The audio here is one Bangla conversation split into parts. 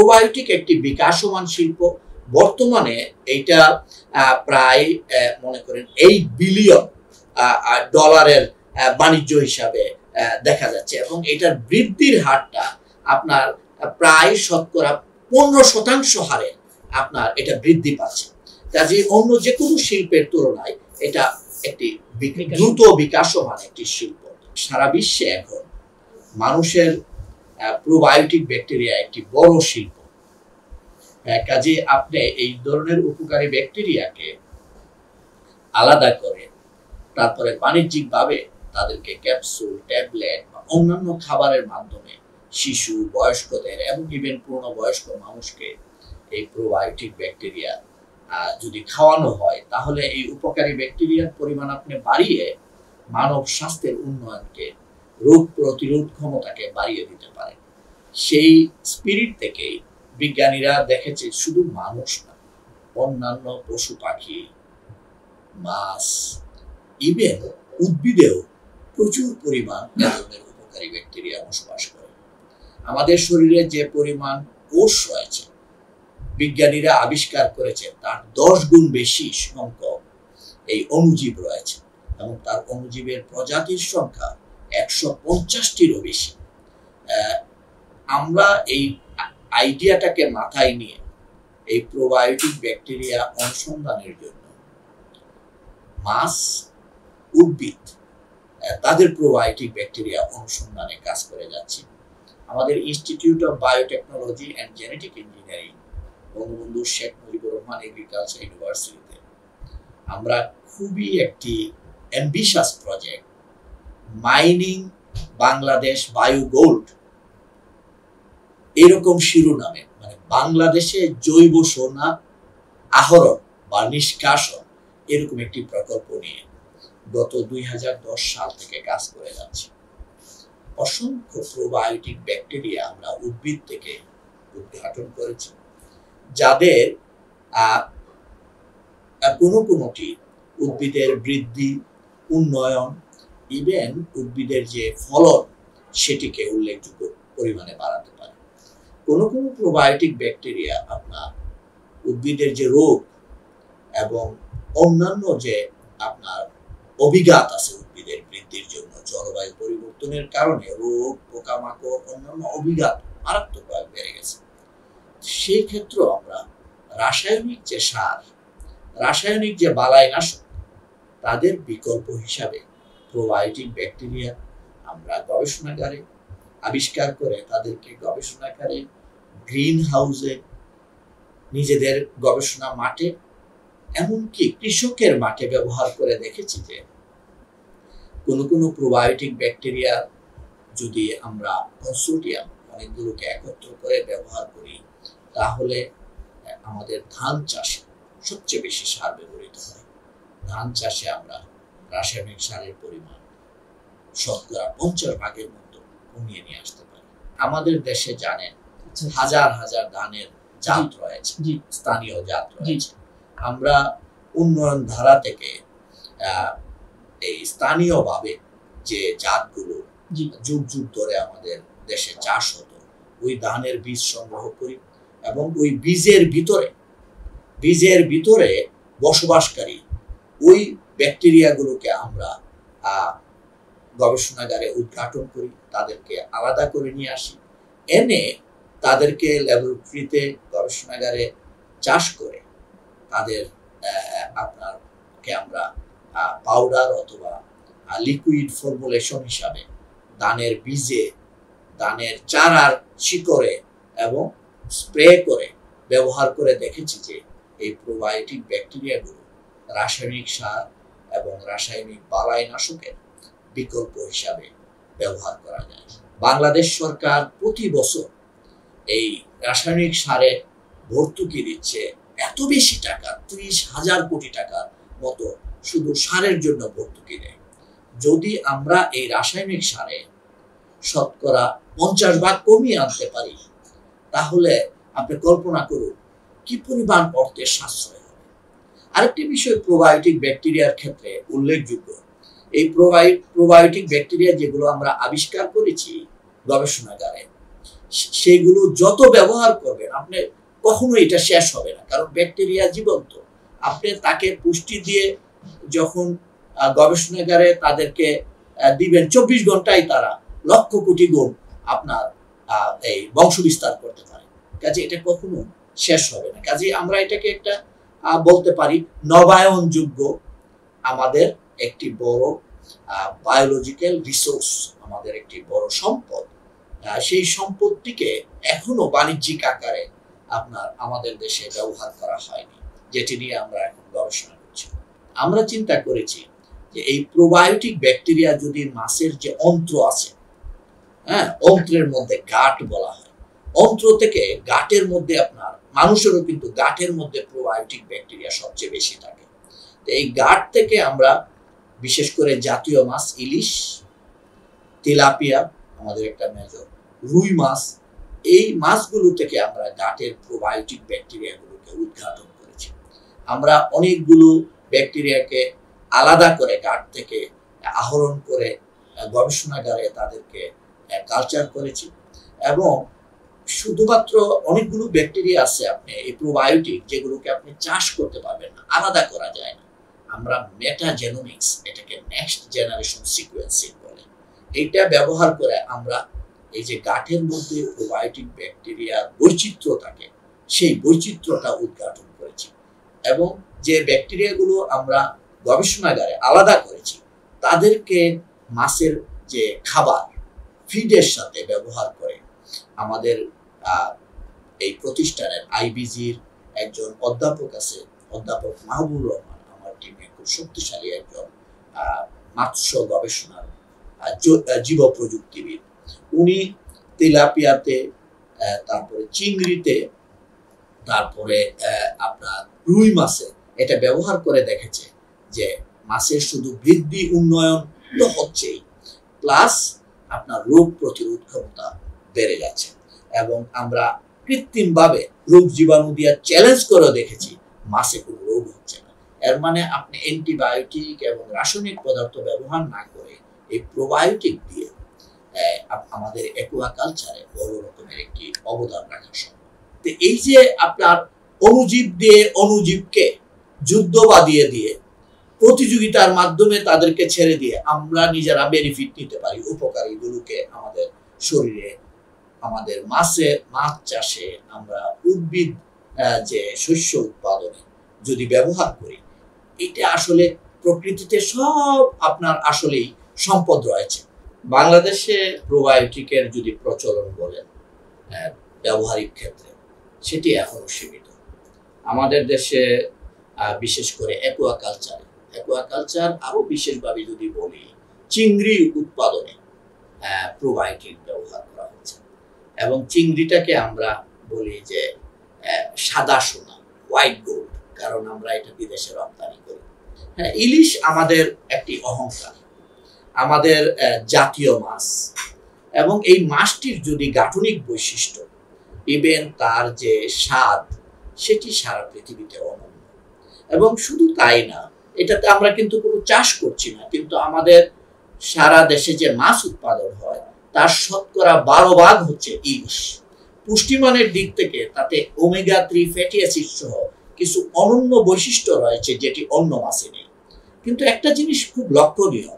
প্রোবায়োটিক একটি বিকাশমান শিল্প। বর্তমানে এটা প্রায় মনে করেন 8 বিলিয়ন ডলারের বাণিজ্য হিসাবে দেখা যাচ্ছে, এবং এটার বৃদ্ধির হারটা আপনার প্রায় শতকরা 15% হারে আপনার এটা বৃদ্ধি পাচ্ছে। কাজে অন্য যে কোনো শিল্পের তুলনায় এটা একটি দ্রুত বিকাশমান একটি শিল্প। সারা বিশ্বে এখন মানুষের প্রোবায়োটিক ব্যাকটেরিয়া একটি বড় শিল্প। কাজে আপনি এই ধরনের উপকারী ব্যাকটেরিয়াকে আলাদা করে তারপরে বাণিজ্যিকভাবে তাদেরকে ক্যাপসুল, ট্যাবলেট বা অন্যান্য খাবারের মাধ্যমে শিশু, বয়স্কদের এবং ইভেন পূর্ণবয়স্ক মানুষকে এই প্রোবায়োটিক ব্যাকটেরিয়া যদি খাওয়ানো হয়, তাহলে এই উপকারী ব্যাকটেরিয়ার পরিমাণ আপনি বাড়িয়ে মানব স্বাস্থ্যের উন্নয়নকে, রোগ প্রতিরোধ ক্ষমতাকে বাড়িয়ে দিতে পারে। সেই স্পিরিট থেকেই বিজ্ঞানীরা দেখেছে শুধু মানুষ না, অন্যান্য পশু পাখি, মাছ, ইভেন উদ্ভিদেও প্রচুর পরিমাণ ধরনের উপকারী ব্যাকটেরিয়া বসবাস করে। আমাদের শরীরে যে পরিমাণ কোষ রয়েছে, বিজ্ঞানীরা আবিষ্কার করেছে তার 10 গুণ বেশি সংখ্যক এই অণুজীব রয়েছে, এবং তার অণুজীবের প্রজাতির সংখ্যা 150টিরও বেশি। আমরা এই আইডিয়াটাকে মাথায় নিয়ে এই প্রোবায়োটিক ব্যাকটেরিয়া অনুসন্ধানের জন্য মাছ, উদ্ভিদ তাদের প্রোবায়োটিক ব্যাকটেরিয়া অনুসন্ধানে কাজ করে যাচ্ছি। আমাদের institute of biotechnology and genetic engineering, Bangabandhu Sheikh Mujibur Rahman agriculture ইউনিভার্সিটিতে আমরা খুবই একটি ambitious project, mining Bangladesh bio gold এরকম শিরোনামে, মানে বাংলাদেশে জৈব সোনা আহরণ বা নিষ্কাশন, এরকম একটি প্রকল্প নিয়ে গত 2010 সাল থেকে কাজ করে যাচ্ছি। অসংখ্য প্রোবায়োটিক ব্যাকটেরিয়া আমরা উদ্ভিদ থেকে উদ্ঘাটন করেছি, যাদের কোনোটি উদ্ভিদের বৃদ্ধি, উন্নয়ন, ইভেন উদ্ভিদের যে ফলন সেটিকে উল্লেখযোগ্য পরিমাণে বাড়াতে পারে। কোনো প্রোবায়োটিক ব্যাকটেরিয়া আপনার উদ্ভিদের যে রোগ এবং অন্যান্য যে আপনার অভিঘাত আছে উদ্ভিদের বৃদ্ধির জন্য, জলবায়ু পরিবর্তনের কারণে রোগ, পোকামাকড়, অন্যান্য অভিঘাত মারাত্মকভাবে বেড়ে গেছে। সেই ক্ষেত্রে আমরা রাসায়নিক যে সার, রাসায়নিক যে বালাইনাশক, তাদের বিকল্প হিসাবে প্রোবায়োটিক ব্যাকটেরিয়া আমরা গবেষণাগারে আবিষ্কার করে তাদেরকে গবেষণাগারে, গ্রিন হাউসে, নিজেদের গবেষণা মাঠে, এমনকি কৃষকের মাঠে ব্যবহার করে দেখেছি যে কোনো প্রোবায়োটিক ব্যাকটেরিয়া যদি আমরা কনসোর্টিয়াম অনেকগুলোকে একত্র করে ব্যবহার করি, তাহলে আমাদের ধান চাষে সবচেয়ে বেশি সার ব্যবহৃত হয়। ধান চাষে আমরা রাসায়নিক সারের পরিমাণ শতকরা 50% মতো কমিয়ে নিয়ে আসতে পারি। আমাদের দেশে জানেন হাজার হাজার ধানের জাত রয়েছে, স্থানীয় জাত রয়েছে। আমরা উন্নয়ন ধারা থেকে এই স্থানীয়ভাবে যে জাতগুলো যুগ যুগ ধরে আমাদের দেশে চাষ হতো, ওই ধানের বীজ সংগ্রহ করি, এবং ওই বীজের ভিতরে বসবাসকারী ওই ব্যাকটেরিয়াগুলোকে আমরা গবেষণাগারে উদ্ঘাটন করি, তাদেরকে আলাদা করে নিয়ে আসি, এনে তাদেরকে ল্যাবরেটরিতে, গবেষণাগারে চাষ করে তাদের আপনারকে আমরা পাউডার অথবা লিকুইড ফর্মুলেশন হিসাবে ধানের বীজে, ধানের চারার শিকড়ে এবং স্প্রে করে ব্যবহার করে দেখেছি যে এই প্রোবায়োটিক ব্যাকটেরিয়াগুলো রাসায়নিক সার এবং রাসায়নিক বালাইনাশকের বিকল্প হিসাবে ব্যবহার করা যায়। বাংলাদেশ সরকার প্রতি বছর এই রাসায়নিক সারে ভর্তুকি দিচ্ছে এত বেশি টাকা, 30,000 কোটি টাকার মতো শুধু সারের জন্য ভর্তুকি দেয়। যদি আমরা এই রাসায়নিক সারে শতকরা 50% কমিয়ে আনতে পারি, তাহলে আপনি কল্পনা করুন কি পরিমাণ অর্থের সাশ্রয় হবে। আরেকটি বিষয় প্রোবায়োটিক ব্যাকটেরিয়ার ক্ষেত্রে উল্লেখযোগ্য, এই প্রোবায়োটিক ব্যাকটেরিয়া যেগুলো আমরা আবিষ্কার করেছি গবেষণাগারে, সেগুলো যত ব্যবহার করবেন আপনি কখনো এটা শেষ হবে না, কারণ ব্যাকটেরিয়া জীবন্ত। আপনি তাকে পুষ্টি দিয়ে যখন গবেষণাগারে তাদেরকে দিবেন, 24 ঘন্টায় তারা লক্ষ কোটি গুণ আপনার এই বংশ বিস্তার করতে পারে। কাজে এটা কখনো শেষ হবে না। কাজে আমরা এটাকে একটা বলতে পারি নবায়নযোগ্য আমাদের একটি বড় বায়োলজিক্যাল রিসোর্স, আমাদের একটি বড় সম্পদ। সেই সম্পদটিকে এখনো বাণিজ্যিক আকারে আমাদের দেশে ব্যবহার করা হয়নি, যেটি নিয়ে আমরা এখন গবেষণা করছি। আমরা চিন্তা করেছি যে এই প্রোবায়োটিক ব্যাকটেরিয়া যদি মাছের যে অন্ত্র আছে, হ্যাঁ, অন্ত্রের মধ্যে গাট বলা হয়, অন্ত্র থেকে গাটের মধ্যে মানুষেরও কিন্তু গাটের মধ্যে প্রোবায়োটিক ব্যাকটেরিয়া সবচেয়ে বেশি থাকে। এই গাট থেকে আমরা বিশেষ করে জাতীয় মাছ ইলিশ, তেলাপিয়া আমাদের একটা মেজর, রুই মাছ, এই মাছগুলো থেকে আমরা গাটের প্রোবায়োটিক ব্যাকটেরিয়াগুলোকে উদ্ঘাটন করেছি। আমরা অনেকগুলো ব্যাকটেরিয়াকে আলাদা করে গাট থেকে আহরণ করে গবেষণাগারে তাদেরকে কালচার করেছি, এবং শুধুমাত্র অনেকগুলো ব্যাকটেরিয়া আছে আপনি এই প্রোবায়োটিক যেগুলোকে আপনি চাষ করতে পারবেন না, আলাদা করা যায় না। আমরা মেটাজেনোমিক্স, এটাকে নেক্সট জেনারেশন সিকোয়েন্সিং বলে, এইটা ব্যবহার করে আমরা এই যে গাঁটের মধ্যে প্রোবায়োটিক ব্যাকটেরিয়ার বৈচিত্র্য থাকে সেই বৈচিত্র্যটা উদ্ঘাটন করেছি, এবং যে ব্যাকটেরিয়াগুলো আমরা গবেষণাগারে আলাদা করেছি তাদেরকে মাছের যে খাবার ফিডের সাথে ব্যবহার করে আমাদের এই প্রতিষ্ঠানের আইবিজির একজন অধ্যাপক আছে, অধ্যাপক মাহবুবুর রহমান, আমার টিমে খুব শক্তিশালী একজন মৎস্য গবেষণার জীব প্রযুক্তিবিদ। উনি তেলাপিয়াতে, তারপরে চিংড়িতে, তারপরে আপনার রুই মাছে এটা ব্যবহার করে দেখেছে যে মাছের শুধু বৃদ্ধি উন্নয়ন তো হচ্ছেই, প্লাস আপনার রোগ প্রতিরোধ ক্ষমতা বেড়ে যাচ্ছে। এবং আমরা কৃত্রিমভাবে রোগ জীবাণু দিয়ে চ্যালেঞ্জ করে দেখেছি মাছে কোনো রোগ হচ্ছে না। এর মানে আপনি অ্যান্টিবায়োটিক এবং রাসায়নিক পদার্থ ব্যবহার না করে এই প্রোবায়োটিক দিয়ে আমাদের অ্যাকুয়াকালচারে বড় রকমের একটি অবদান রাখা সম্ভব। তো এই যে আপনার অণুজীব দিয়ে অণুজীবকে যুদ্ধ বাঁধিয়ে দিয়ে প্রতিযোগিতার মাধ্যমে তাদেরকে ছেড়ে দিয়ে আমরা নিজেরা বেনিফিট নিতে পারি, উপকারীগুলোকে আমাদের শরীরে, আমাদের মাছ চাষে, আমরা উদ্ভিদ যে শস্য উৎপাদনে যদি ব্যবহার করি, এটা আসলে প্রকৃতিতে সব আপনার আসলেই সম্পদ রয়েছে। বাংলাদেশে প্রোবায়োটিকের যদি প্রচলন বলেন ব্যবহারিক ক্ষেত্রে, সেটি এখনো সীমিত। আমাদের দেশে বিশেষ করে অ্যাকুয়াকালচার আরো বিশেষভাবে যদি বলি, চিংড়ি উৎপাদনে প্রোবায়োটিক ব্যবহার করা হচ্ছে, এবং চিংড়িটাকে আমরা বলি যে সাদা সোনা, হোয়াইট গোল্ড, কারণ আমরা এটা বিদেশে রপ্তানি করি। হ্যাঁ, ইলিশ আমাদের একটি অহংকার, আমাদের জাতীয় মাছ, এবং এই মাছটির যদি গাঠনিক বৈশিষ্ট্য, ইভেন তার যে স্বাদ, সেটি সারা পৃথিবীতে অনন্য। এবং শুধু তাই না, এটাতে আমরা কিন্তু কোনো চাষ করছি না, কিন্তু আমাদের সারা দেশে যে মাছ উৎপাদন হয় তার শতকরা 12 ভাগ হচ্ছে ইলিশ। পুষ্টিমানের দিক থেকে তাতে ওমেগা 3 ফ্যাটি অ্যাসিড সহ কিছু অনন্য বৈশিষ্ট্য রয়েছে যেটি অন্য মাছে নেই। কিন্তু একটা জিনিস খুব লক্ষণীয়,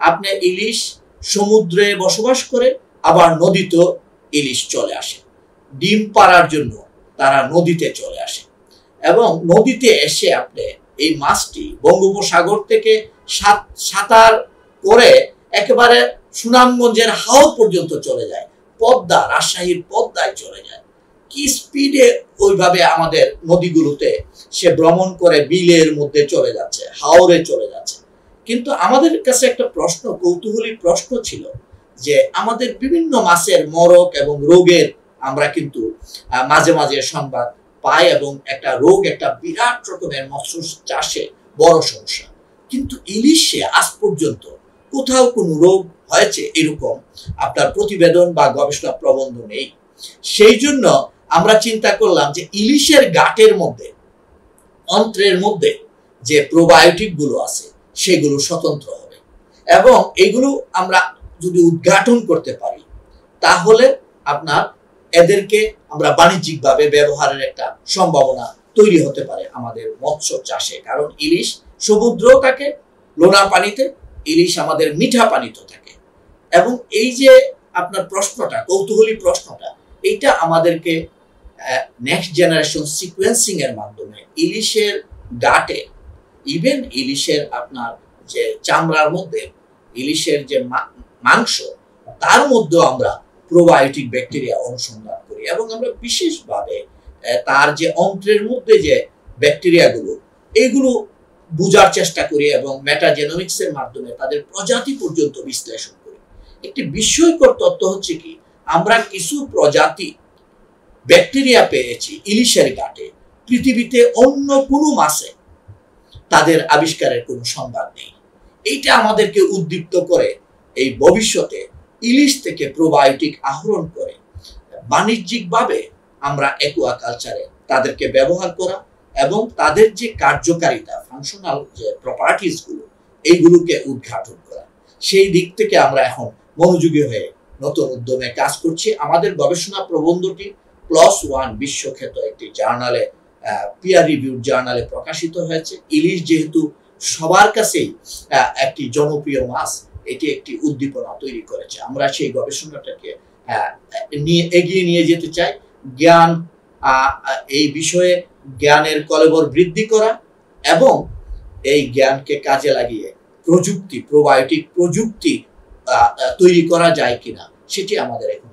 আপনি ইলিশ সমুদ্রে বসবাস করে, আবার নদীতেও ইলিশ চলে আসে, ডিম পাড়ার জন্য তারা নদীতে চলে আসে, এবং নদীতে এসে আপনি এই মাছটি বঙ্গোপসাগর থেকে সাঁতার করে একেবারে সুনামগঞ্জের হাওর পর্যন্ত চলে যায়, পদ্মা, রাজশাহীর পদ্মায় চলে যায়। কি স্পিডে ওইভাবে আমাদের নদীগুলোতে সে ভ্রমণ করে বিলের মধ্যে চলে যাচ্ছে, হাওরে চলে যাচ্ছে। কিন্তু আমাদের কাছে একটা প্রশ্ন, কৌতূহলী প্রশ্ন ছিল যে আমাদের বিভিন্ন মাছের মরক এবং রোগের আমরা কিন্তু মাঝে মাঝে সংবাদ পাই, এবং একটা রোগ, একটা বিরাট রকমের মৎস্য চাষে বড় সমস্যা, কিন্তু ইলিশে আজ পর্যন্ত কোথাও কোনো রোগ হয়েছে এরকম আপনার প্রতিবেদন বা গবেষণা প্রবন্ধ নেই। সেই জন্য আমরা চিন্তা করলাম যে ইলিশের গাটের মধ্যে, অন্ত্রের মধ্যে যে প্রোবায়োটিক গুলো আছে সেগুলো স্বতন্ত্র হবে, এবং এগুলো আমরা যদি উদ্ঘাটন করতে পারি তাহলে আপনার এদেরকে আমরা বাণিজ্যিকভাবে ব্যবহারের একটা সম্ভাবনা তৈরি হতে পারে আমাদের মৎস্য চাষে। কারণ ইলিশ সমুদ্রেও থাকে, লোনা পানিতে, ইলিশ আমাদের মিঠা পানিতে থাকে। এবং এই যে আপনার প্রশ্নটা, কৌতূহলী প্রশ্নটা, এইটা আমাদেরকে নেক্সট জেনারেশন সিকোয়েন্সিং এর মাধ্যমে ইলিশের গাটে, ইভেন ইলিশের আপনার যে চামড়ার মধ্যে, ইলিশের যে মাংস, তার মধ্যেও আমরা প্রোবায়োটিক ব্যাকটেরিয়া অনুসন্ধান করি এবং আমরা বিশেষভাবে তার যে অন্ত্রের মধ্যে যে ব্যাকটেরিয়াগুলো, এইগুলো বোঝার চেষ্টা করি এবং মেটাজেনোমিক্স এর মাধ্যমে তাদের প্রজাতি পর্যন্ত বিশ্লেষণ করি। একটি বিস্ময়কর তথ্য হচ্ছে কি, আমরা কিছু প্রজাতি ব্যাকটেরিয়া পেয়েছি ইলিশের গাটে, পৃথিবীতে অন্য কোনো মাছে তাদের আবিষ্কারের কোনো সংবাদ নেই। এইটা আমাদেরকে উদ্দীপ্ত করে এই ভবিষ্যতে ইলিশ থেকে প্রোবায়োটিক আহরণ করে বাণিজ্যিকভাবে আমরা অ্যাকুয়াকালচারে তাদেরকে ব্যবহার করা এবং তাদের যে কার্যকারিতা, ফাংশনাল যে প্রপার্টিজ গুলো, এইগুলোকে উদ্ঘাটন করা। সেই দিক থেকে আমরা এখন মনোযোগী হয়ে নতুন উদ্যমে কাজ করছি। আমাদের গবেষণা প্রবন্ধটি PLOS ONE বিশ্বখ্যাত একটি জার্নালে, পিয়ার রিভিউড জার্নালে প্রকাশিত হয়েছে। ইলিশ যেহেতু সবার কাছেই একটি জনপ্রিয় মাছ, এটি একটি উদ্দীপনা তৈরি করেছে। আমরা সেই গবেষণাটাকে নিয়ে এগিয়ে নিয়ে যেতে চাই। জ্ঞান, এই বিষয়ে জ্ঞানের কলেবর বৃদ্ধি করা এবং এই জ্ঞানকে কাজে লাগিয়ে প্রযুক্তি, প্রোবায়োটিক প্রযুক্তি তৈরি করা যায় কিনা, সেটি আমাদের এখন